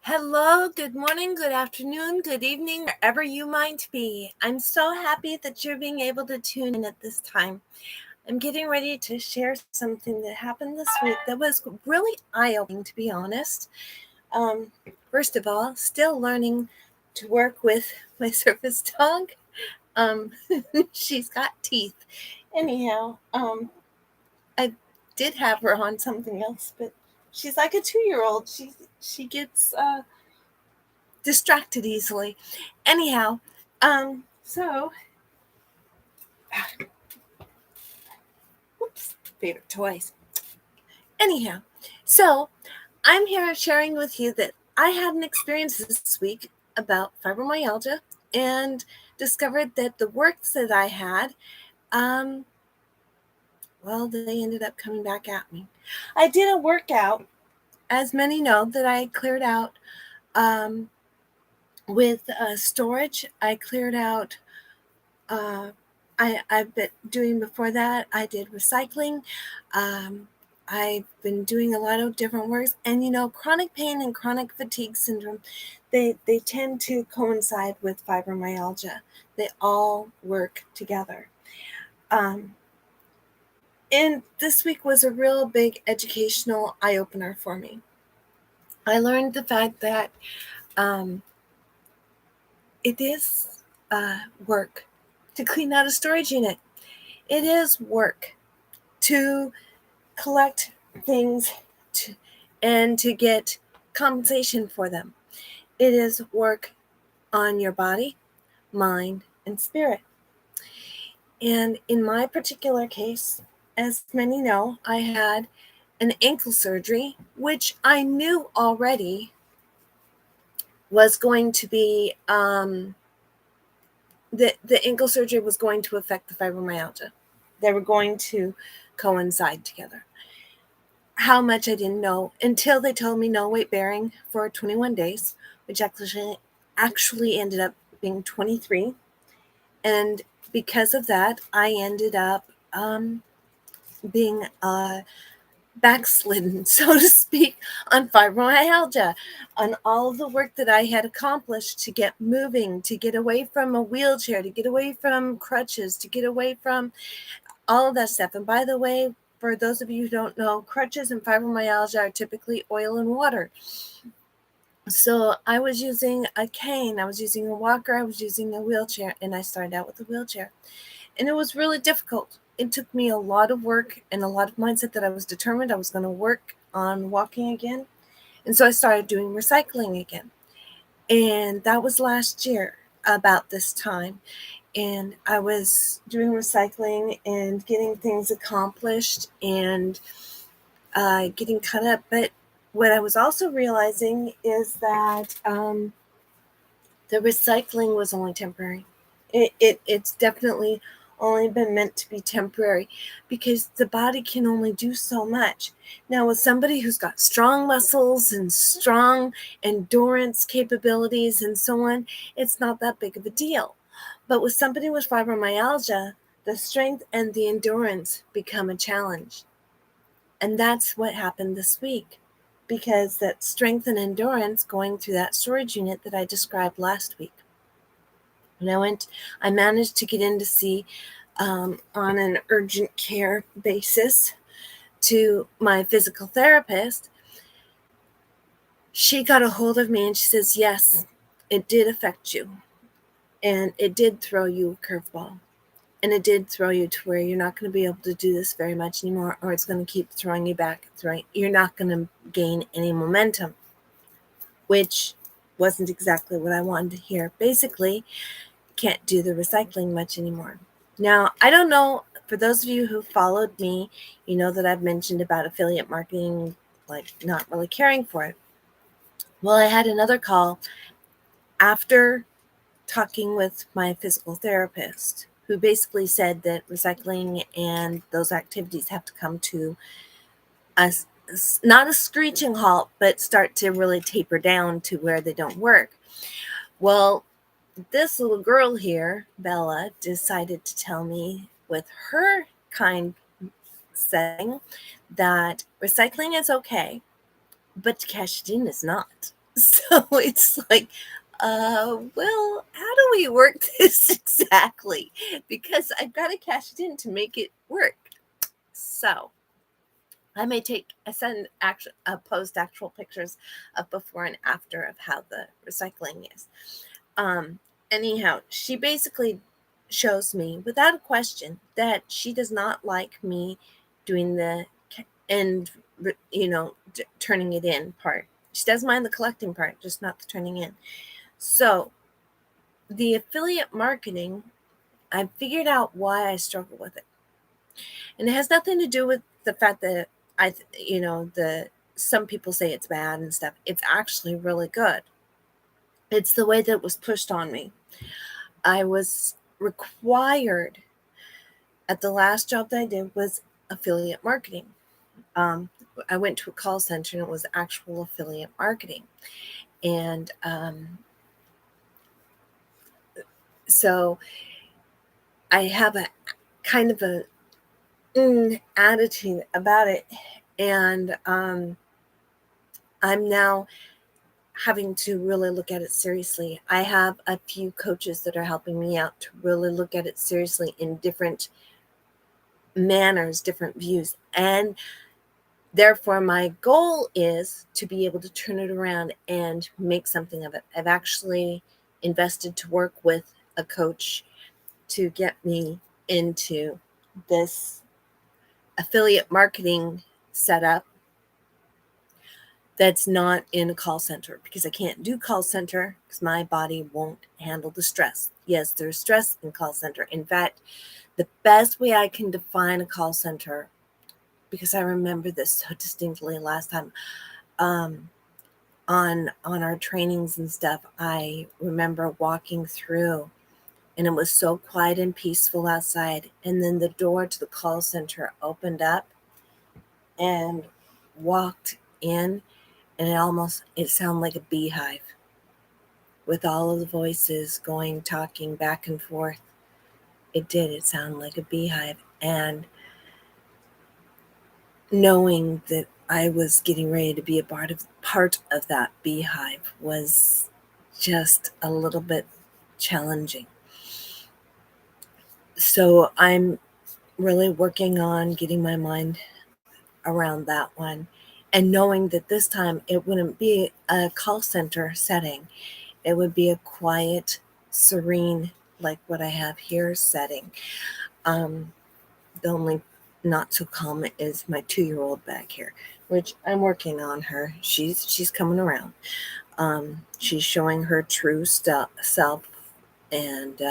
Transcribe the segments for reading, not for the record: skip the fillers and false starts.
Hello, good morning, good afternoon, good evening, wherever you might be. I'm so happy that you're being able to tune in at this time. I'm getting ready to share something that happened this week that was really eye-opening, to be honest. First of all, still learning to work with my service dog. She's got teeth. Anyhow, I did have her on something else, but she's like a 2-year-old. She gets distracted easily. Anyhow, so favorite toys. Anyhow, so I'm here sharing with you that I had an experience this week about fibromyalgia and discovered that the works that I had, they ended up coming back at me. I did a workout, as many know, that I cleared out with storage. I cleared out I've been doing before that. I did recycling. I've been doing a lot of different works, and chronic pain and chronic fatigue syndrome, they tend to coincide with fibromyalgia. They all work together. And this week was a real big educational eye opener for me. I learned the fact that it is work to clean out a storage unit. It is work to collect things and to get compensation for them. It is work on your body, mind, and spirit. And in my particular case, as many know, I had an ankle surgery, which I knew already was going to be, the ankle surgery was going to affect the fibromyalgia. They were going to coincide together. How much I didn't know until they told me no weight bearing for 21 days, which actually ended up being 23. And because of that, I ended up being backslidden, so to speak, on fibromyalgia, on all of the work that I had accomplished to get moving, to get away from a wheelchair, to get away from crutches, to get away from all of that stuff. And by the way, for those of you who don't know, crutches and fibromyalgia are typically oil and water. So I was using a cane, I was using a walker, I was using a wheelchair, and I started out with a wheelchair. And it was really difficult. It took me a lot of work and a lot of mindset that I was determined I was going to work on walking again. And so I started doing recycling again. And that was last year about this time. And I was doing recycling and getting things accomplished and getting caught up. But what I was also realizing is that the recycling was only temporary. It's definitely only been meant to be temporary because the body can only do so much. Now, with somebody who's got strong muscles and strong endurance capabilities and so on, it's not that big of a deal. But with somebody with fibromyalgia, the strength and the endurance become a challenge. And that's what happened this week, because that strength and endurance going through that storage unit that I described last week. And I managed to get in to see on an urgent care basis to my physical therapist. She got a hold of me and she says, yes, it did affect you. And it did throw you a curveball. And it did throw you to where you're not going to be able to do this very much anymore, or it's going to keep throwing you back. You're not going to gain any momentum, which wasn't exactly what I wanted to hear. Basically, can't do the recycling much anymore. Now, I don't know, for those of you who followed me, you know that I've mentioned about affiliate marketing, like not really caring for it. Well, I had another call after talking with my physical therapist, who basically said that recycling and those activities have to come to not a screeching halt, but start to really taper down to where they don't work. Well, this little girl here, Bella, decided to tell me with her kind setting that recycling is okay, but to cash it in is not. So it's like, well, how do we work this exactly? Because I've got to cash it in to make it work. So I may send post actual pictures of before and after of how the recycling is. Um, Anyhow, she basically shows me without a question that she does not like me doing the end, turning it in part. She doesn't mind the collecting part, just not the turning in. So the affiliate marketing, I figured out why I struggle with it. And it has nothing to do with the fact that some people say it's bad and stuff. It's actually really good. It's the way that it was pushed on me. I was required at the last job that I did was affiliate marketing. I went to a call center and it was actual affiliate marketing. And so I have a kind of a attitude about it. And I'm now having to really look at it seriously. I have a few coaches that are helping me out to really look at it seriously in different manners, different views. And therefore, my goal is to be able to turn it around and make something of it. I've actually invested to work with a coach to get me into this affiliate marketing setup that's not in a call center, because I can't do call center because my body won't handle the stress. Yes, there's stress in call center. In fact, the best way I can define a call center, because I remember this so distinctly last time, on our trainings and stuff, I remember walking through and it was so quiet and peaceful outside, and then the door to the call center opened up and walked in, and it sounded like a beehive with all of the voices talking back and forth. It sounded like a beehive. And knowing that I was getting ready to be a part of that beehive was just a little bit challenging. So I'm really working on getting my mind around that one, and knowing that this time it wouldn't be a call center setting. It would be a quiet, serene, like what I have here setting. The only not so calm is my 2-year-old back here, which I'm working on her. She's coming around. She's showing her true self, and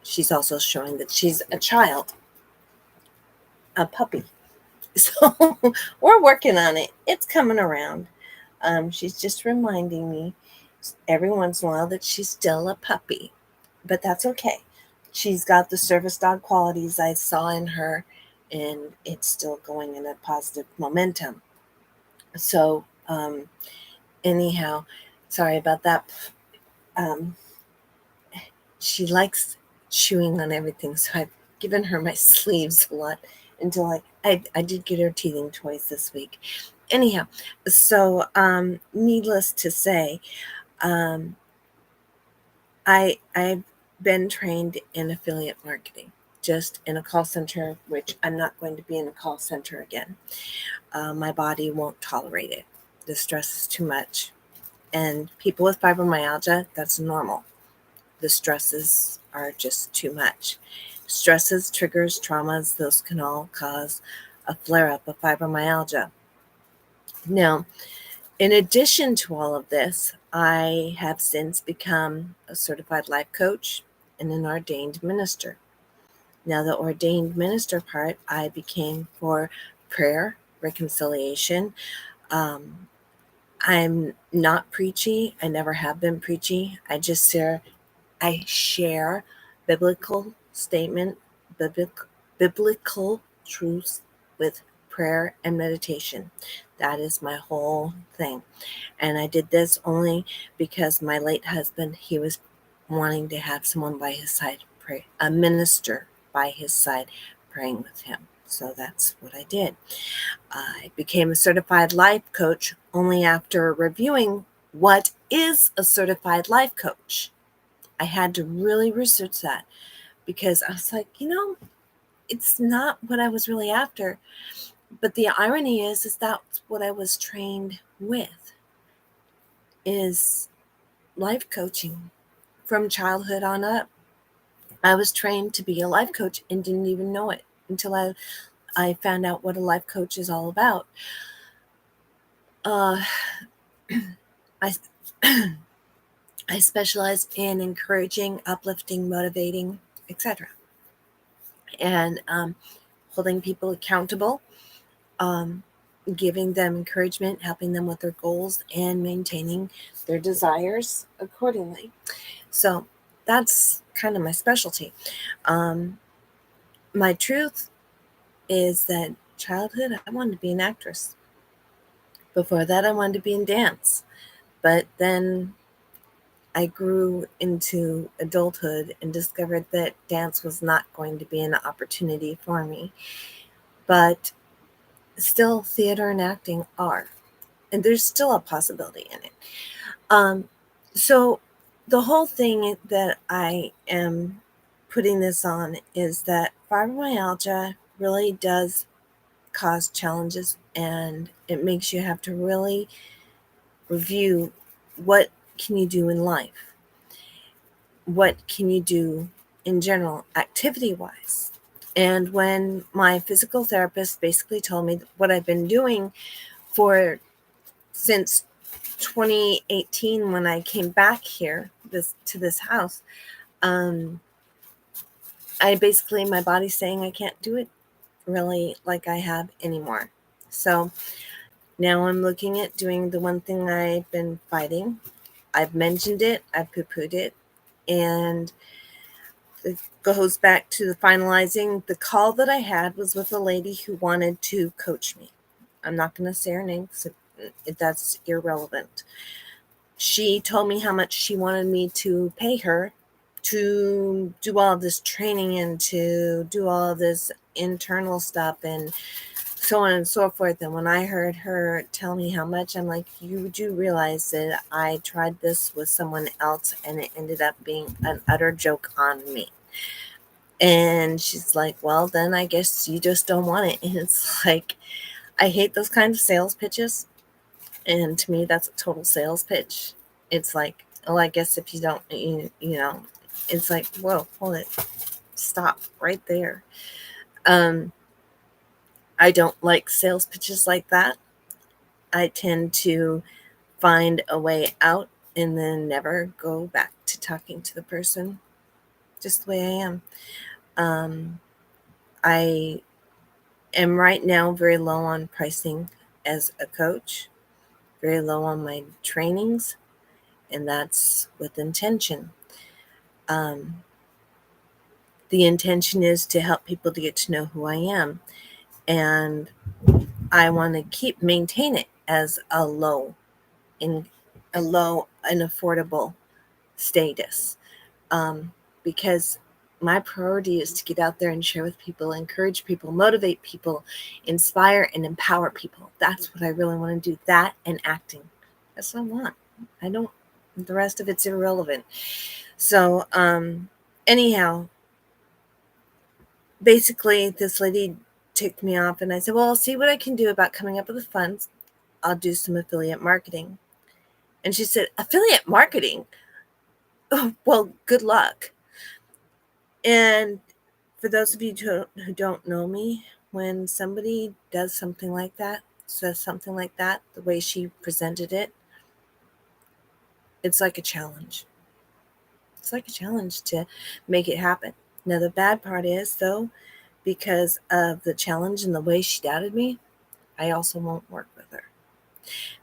she's also showing that she's a child, a puppy. So we're working on it. It's coming around. She's just reminding me every once in a while that she's still a puppy, but that's okay. She's got the service dog qualities I saw in her, and it's still going in a positive momentum. So, anyhow, sorry about that. Um, she likes chewing on everything, so I've given her my sleeves a lot until I did get her teething toys this week. Anyhow, so needless to say, um, I've been trained in affiliate marketing, just in a call center, which I'm not going to be in a call center again. My body won't tolerate it. The stress is too much. And people with fibromyalgia, that's normal. The stresses are just too much. Stresses, triggers, traumas, those can all cause a flare-up of fibromyalgia. Now, in addition to all of this, I have since become a certified life coach and an ordained minister. Now, the ordained minister part I became for prayer, reconciliation. I'm not preachy. I never have been preachy. I share biblical statement, biblical truths with prayer and meditation. That is my whole thing. And I did this only because my late husband, he was wanting to have someone by his side pray, a minister by his side praying with him. So that's what I did. I became a certified life coach only after reviewing What is a certified life coach? I had to really research that because I was like, it's not what I was really after. But the irony is that's what I was trained with, is life coaching from childhood on up. I was trained to be a life coach and didn't even know it until I found out what a life coach is all about. Uh, I, I specialize in encouraging, uplifting, motivating, etc., and holding people accountable, um, giving them encouragement, helping them with their goals, and maintaining their desires accordingly. So that's kind of my specialty. Um, my truth is that childhood, I wanted to be an actress. Before that, I wanted to be in dance. But then I grew into adulthood and discovered that dance was not going to be an opportunity for me. But still, theater and acting are. And there's still a possibility in it. Um, so the whole thing that I am putting this on is that fibromyalgia really does cause challenges, and it makes you have to really review what can you do in life, what can you do in general activity wise. And when my physical therapist basically told me what I've been doing for since 2018 when I came back here to this house, I basically, my body's saying I can't do it really like I have anymore. So now I'm looking at doing the one thing I've been fighting. I've mentioned it, I've poo-pooed it, and it goes back to the finalizing. The call that I had was with a lady who wanted to coach me. I'm not going to say her name because that's irrelevant. She told me how much she wanted me to pay her to do all of this training and to do all of this internal stuff and so on and so forth. And when I heard her tell me how much, I'm like, you do realize that I tried this with someone else and it ended up being an utter joke on me. And she's like, well, then I guess you just don't want it. And it's like, I hate those kinds of sales pitches. And to me, that's a total sales pitch. It's like, oh, I guess if you don't, it's like, whoa, hold it. Stop right there. I don't like sales pitches like that. I tend to find a way out and then never go back to talking to the person, just the way I am. I am right now very low on pricing as a coach, very low on my trainings, and that's with intention. Um, the intention is to help people to get to know who I am, and I want to maintain it as in a low and affordable status, because my priority is to get out there and share with people, encourage people, motivate people, inspire and empower people. That's what I really want to do. That and acting. That's what I want. I don't. The rest of it's irrelevant. So, anyhow, basically, this lady ticked me off, and I said, "Well, I'll see what I can do about coming up with the funds. I'll do some affiliate marketing." And she said, "Affiliate marketing? Oh, well, good luck." And for those of you who don't know me, when somebody does something like that, says something like that, the way she presented it, it's like a challenge. It's like a challenge to make it happen. Now, the bad part is, though, because of the challenge and the way she doubted me, I also won't work with her.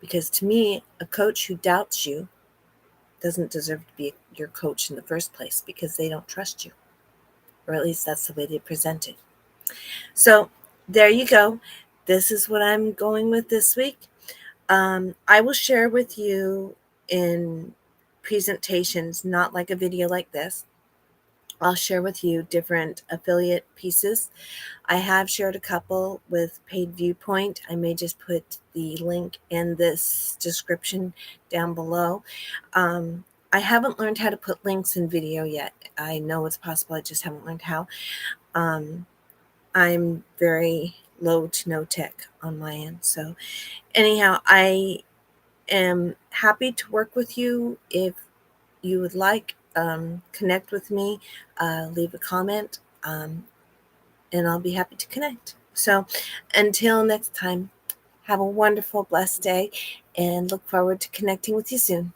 Because to me, a coach who doubts you doesn't deserve to be your coach in the first place because they don't trust you. Or at least that's the way they present it. So there you go. This is what I'm going with this week. I will share with you in presentations, not like a video like this, I'll share with you different affiliate pieces. I have shared a couple with Paid Viewpoint. I may just put the link in this description down below. I haven't learned how to put links in video yet. I know it's possible, I just haven't learned how. I'm very low to no tech on my end. So anyhow, I am happy to work with you. If you would like, connect with me, leave a comment, and I'll be happy to connect. So until next time, have a wonderful, blessed day, and look forward to connecting with you soon.